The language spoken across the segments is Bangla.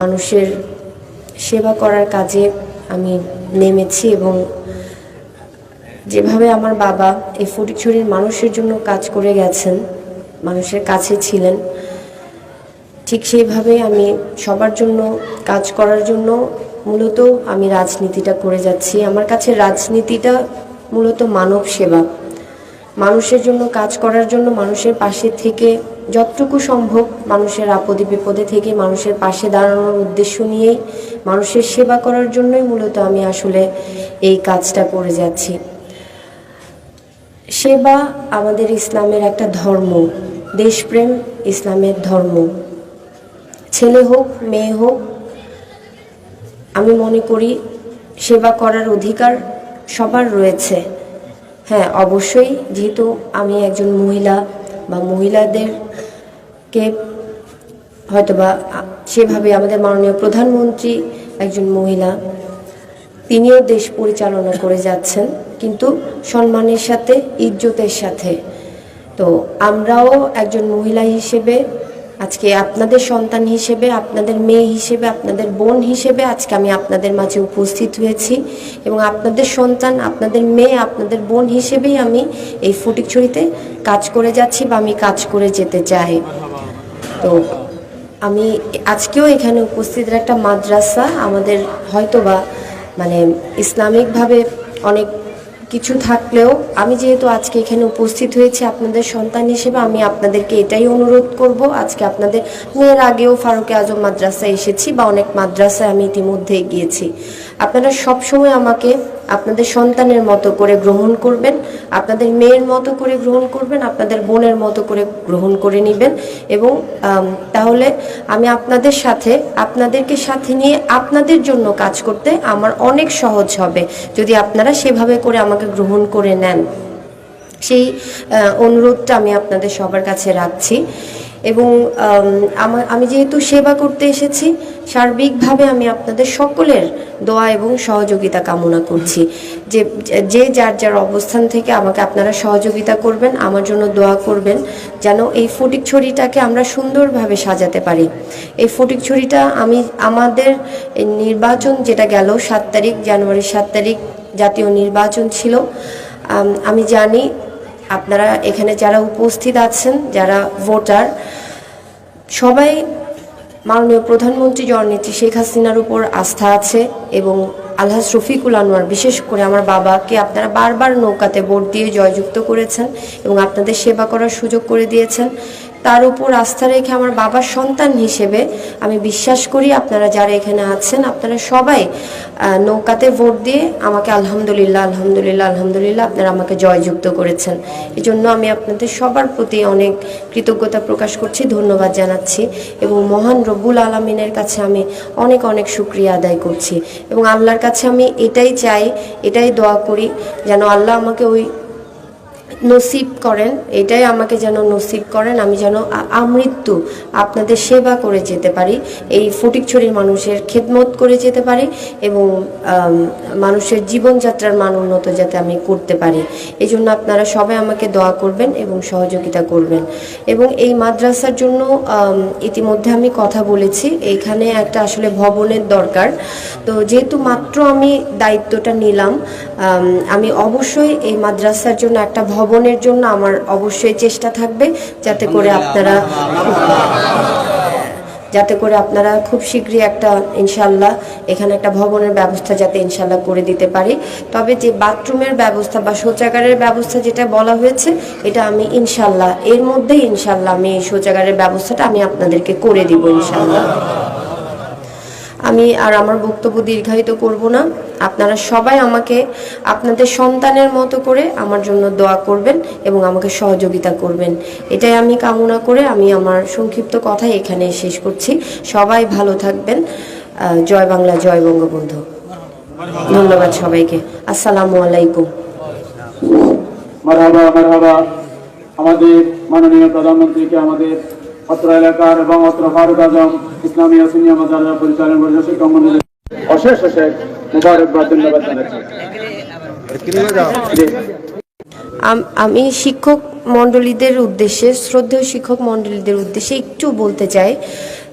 মানুষের সেবা করার কাজে আমি নেমেছি এবং যেভাবে আমার বাবা এই ফটিকছড়ির মানুষের জন্য কাজ করে গেছেন, মানুষের কাছে ছিলেন, ঠিক সেইভাবে আমি সবার জন্য কাজ করার জন্য মূলত আমি রাজনীতিটা করে যাচ্ছি। আমার কাছে রাজনীতিটা মূলত মানব সেবা, মানুষের জন্য কাজ করার জন্য, মানুষের পাশে থেকে যতটুকু সম্ভব মানুষের আপদে বিপদে থেকে মানুষের পাশে দাঁড়ানোর উদ্দেশ্য নিয়েই, মানুষের সেবা করার জন্যই মূলত আমি আসলে এই কাজটা করে যাচ্ছি। সেবা আমাদের ইসলামের একটা ধর্ম, দেশপ্রেম ইসলামের ধর্ম। ছেলে হোক মেয়ে হোক, আমি মনে করি সেবা করার অধিকার সবার রয়েছে। হ্যাঁ, অবশ্যই যেহেতু আমি একজন মহিলা বা মহিলাদেরকে হয়তোবা সেভাবে আমাদের মাননীয় প্রধানমন্ত্রী একজন মহিলা, তিনিও দেশ পরিচালনা করে যাচ্ছেন, কিন্তু সম্মানের সাথে, ইজ্জতের সাথে। তো আমরাও একজন মহিলা হিসেবে আজকে আপনাদের সন্তান হিসেবে, আপনাদের মেয়ে হিসেবে, আপনাদের বোন হিসেবে আজকে আমি আপনাদের মাঝে উপস্থিত হয়েছি এবং আপনাদের সন্তান, আপনাদের মেয়ে, আপনাদের বোন হিসেবেই আমি এই ফটিকছড়িতে কাজ করে যাচ্ছি বা আমি কাজ করে যেতে চাই। তো আমি আজকেও এখানে উপস্থিতের একটা মাদ্রাসা, আমাদের হয়তোবা মানে ইসলামিকভাবে অনেক কিছু থাকলেও আমি যেহেতু আজকে এখানে উপস্থিত হয়েছি আপনাদের সন্তান হিসেবে, আমি আপনাদেরকে এটাই অনুরোধ করব। আজকে আপনাদের এর আগেও ফারুকে আজম মাদ্রাসায় এসেছি বা অনেক মাদ্রাসায় আমি ইতিমধ্যে গিয়েছি। আপনারা সবসময় আমাকে আপনাদের সন্তানের মতো করে গ্রহণ করবেন, আপনাদের মেয়ের মতো করে গ্রহণ করবেন, আপনাদের বোনের মতো করে গ্রহণ করে নেবেন এবং তাহলে আমি আপনাদের সাথে, আপনাদেরকে সাথে নিয়ে আপনাদের জন্য কাজ করতে আমার অনেক সহজ হবে যদি আপনারা সেভাবে করে আমাকে গ্রহণ করে নেন। সেই অনুরোধটা আমি আপনাদের সবার কাছে রাখছি এবং আমি যেহেতু সেবা করতে এসেছি, সার্বিকভাবে আমি আপনাদের সকলের দোয়া এবং সহযোগিতা কামনা করছি। যে যার যার অবস্থান থেকে আমাকে আপনারা সহযোগিতা করবেন, আমার জন্য দোয়া করবেন যেন এই ফটিকছড়িটাকে আমরা সুন্দরভাবে সাজাতে পারি। এই ফটিকছড়িটা আমাদের নির্বাচন যেটা গেল 7 তারিখ, জানুয়ারির 7 তারিখ জাতীয় নির্বাচন ছিল। আমি জানি আপনারা এখানে যারা উপস্থিত আছেন, যারা ভোটার, সবাই মাননীয় প্রধানমন্ত্রী জননেত্রী শেখ হাসিনার উপর আস্থা আছে এবং আলহাজ রফিকুল আনোয়ার, বিশেষ করে আমার বাবাকে আপনারা বারবার নৌকাতে ভোট দিয়ে জয়যুক্ত করেছেন এবং আপনাদের সেবা করার সুযোগ করে দিয়েছেন। তার উপর আস্থা রেখে আমার বাবার সন্তান হিসেবে আমি বিশ্বাস করি আপনারা যারা এখানে আছেন, আপনারা সবাই নৌকাতে ভোট দিয়ে আমাকে আলহামদুলিল্লাহ আলহামদুলিল্লাহ আলহামদুলিল্লাহ আপনারা আমাকে জয়যুক্ত করেছেন। এই জন্য আমি আপনাদের সবার প্রতি অনেক কৃতজ্ঞতা প্রকাশ করছি, ধন্যবাদ জানাচ্ছি এবং মহান রব্বুল আলামিনের কাছে আমি অনেক অনেক শুকরিয়া আদায় করছি এবং আল্লাহর কাছে আমি এটাই চাই, এটাই দোয়া করি যেন আল্লাহ আমাকে ওই নসিব করেন, এটাই আমাকে যেন নসিব করেন, আমি যেন আমৃত্যু আপনাদের সেবা করে যেতে পারি, এই ফটিকছড়ির মানুষের খেদমত করে যেতে পারি এবং মানুষের জীবনযাত্রার মান উন্নত যাতে আমি করতে পারি। এই জন্য আপনারা সবাই আমাকে দোয়া করবেন এবং সহযোগিতা করবেন। এবং এই মাদ্রাসার জন্য ইতিমধ্যে আমি কথা বলেছি, এইখানে একটা আসলে ভবনের দরকার। তো যেহেতু মাত্র আমি দায়িত্বটা নিলাম, আমি অবশ্যই এই মাদ্রাসার জন্য একটা ভবনের জন্য আমার অবশ্যই চেষ্টা থাকবে যাতে করে আপনারা খুব শীঘ্রই একটা ইনশাল্লাহ এখানে একটা ভবনের ব্যবস্থা যাতে ইনশাল্লাহ করে দিতে পারি। তবে যে বাথরুমের ব্যবস্থা বা শৌচাগারের ব্যবস্থা যেটা বলা হয়েছে, এটা আমি ইনশাল্লাহ এর মধ্যেই ইনশাল্লাহ আমি এই শৌচাগারের ব্যবস্থাটা আমি আপনাদেরকে করে দিব ইনশাল্লাহ। আমি আর আমার বক্তব্য দীর্ঘায়িত করব না। আপনারা সবাই আমাকে আপনাদের সন্তানের মতো করে আমার জন্য দোয়া করবেন এবং আমাকে সহযোগিতা করবেন, এটাই আমি কামনা করে আমি আমার সংক্ষিপ্ত কথা এখানে শেষ করছি। সবাই ভালো থাকবেন। জয় বাংলা, জয় বঙ্গবন্ধু। ধন্যবাদ সবাইকে। আসসালামু আলাইকুম। মারহাবা মারহাবা। আমাদের মাননীয় প্রধানমন্ত্রীকে আমাদের অত্র এলাকার এবং অত্র ফারুক আজম ইসলামিয়া সিনিয়র মাদ্রাসা পরিচালনা পরিষদের কর্মচারীদের অশেষ অশেষ মুবারকবাদ, ধন্যবাদ জানাচ্ছি। আমি শিক্ষক মণ্ডলীদের উদ্দেশ্যে, শ্রদ্ধেয় শিক্ষক মণ্ডলীদের উদ্দেশ্যে একটু বলতে চাই,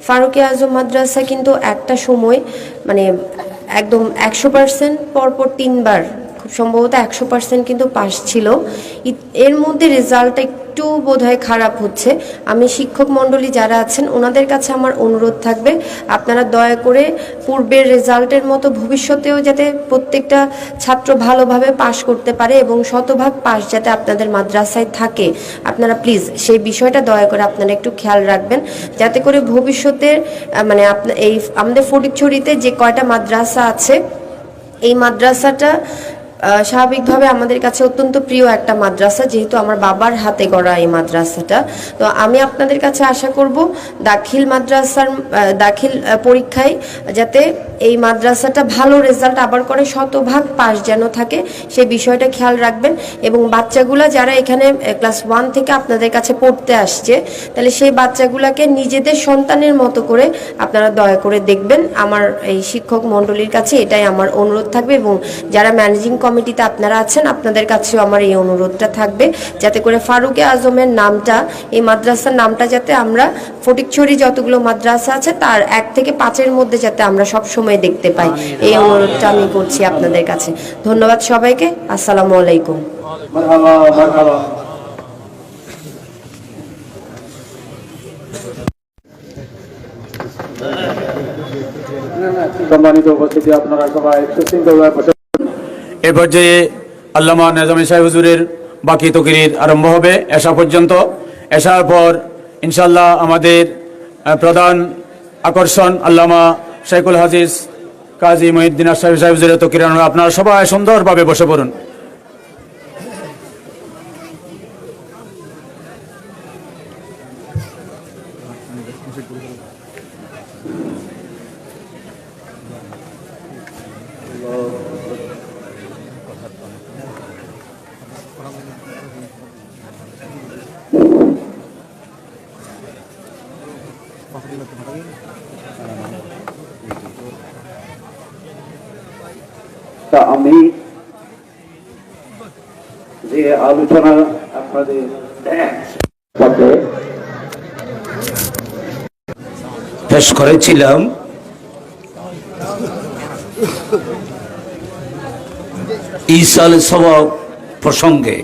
ফারুকে আজম মাদ্রাসা কিন্তু একটা সময় মানে একদম 100% পরপর 3 বার, খুব সম্ভবত 100% কিন্তু পাস ছিল। এর মধ্যে রেজাল্টটা একটু বোধহয় খারাপ হচ্ছে। আমি শিক্ষক মণ্ডলী যারা আছেন ওনাদের কাছে আমার অনুরোধ থাকবে, আপনারা দয়া করে পূর্বের রেজাল্টের মতো ভবিষ্যতেও যাতে প্রত্যেকটা ছাত্র ভালোভাবে পাশ করতে পারে এবং শতভাগ পাস যাতে আপনাদের মাদ্রাসায় থাকে, আপনারা প্লিজ সেই বিষয়টা দয়া করে আপনারা একটু খেয়াল রাখবেন, যাতে করে ভবিষ্যতের মানে এই আমাদের ফটিকছড়িতে যে কয়টা মাদ্রাসা আছে এই মাদ্রাসাটা স্বাভাবিকভাবে আমাদের কাছে অত্যন্ত প্রিয় একটা মাদ্রাসা, যেহেতু আমার বাবার হাতে গড়া এই মাদ্রাসাটা। তো আমি আপনাদের কাছে আশা করব দাখিল মাদ্রাসার দাখিল পরীক্ষায় যাতে এই মাদ্রাসাটা ভালো রেজাল্ট আবার করে শতভাগ পাস যেন থাকে সেই বিষয়টা খেয়াল রাখবেন। এবং বাচ্চাগুলা যারা এখানে ক্লাস 1 থেকে আপনাদের কাছে পড়তে আসছে, তাহলে সেই বাচ্চাগুলাকে নিজেদের সন্তানের মতো করে আপনারা দয়া করে দেখবেন। আমার এই শিক্ষক মণ্ডলীর কাছে এটাই আমার অনুরোধ থাকবে, এবং যারা ম্যানেজিং কমিটিতে আপনারা আছেন আপনাদের কাছেও আমার এই অনুরোধটা থাকবে, যাতে করে ফারুকে আজমের নামটা, এই মাদ্রাসার নামটা যাতে আমরা ফটিকছড়ি যতগুলো মাদ্রাসা আছে তার 1 থেকে 5-এর মধ্যে যাতে আমরা সব সময় দেখতে পাই, এই অনুরোধটা আমি করছি আপনাদের কাছে। ধন্যবাদ সবাইকে। আসসালামু আলাইকুম। মারহাবা মারহাবা। সম্মানিত উপস্থিতি, আপনারা সবাই সুশৃঙ্খলভাবে বসে। এ পর্যায়ে আল্লামা নেজামী সাহেব হুজুরের বাকি তকরির আরম্ভ হবে এশা পর্যন্ত। এশার পর ইনশাল্লাহ আমাদের প্রধান আকর্ষণ আল্লামা শেখুল হাদিস কাজী মহিউদ্দিন আশরাফী সাহেব হুজুরের তকরির আরম্ভ। আপনারা সবাই সুন্দরভাবে বসে পড়ুন। তা আমি যে আলোচনা আপনাদের সাথে পেশ করেছিলাম, ঈসা আলাইহিস সালাম প্রসঙ্গে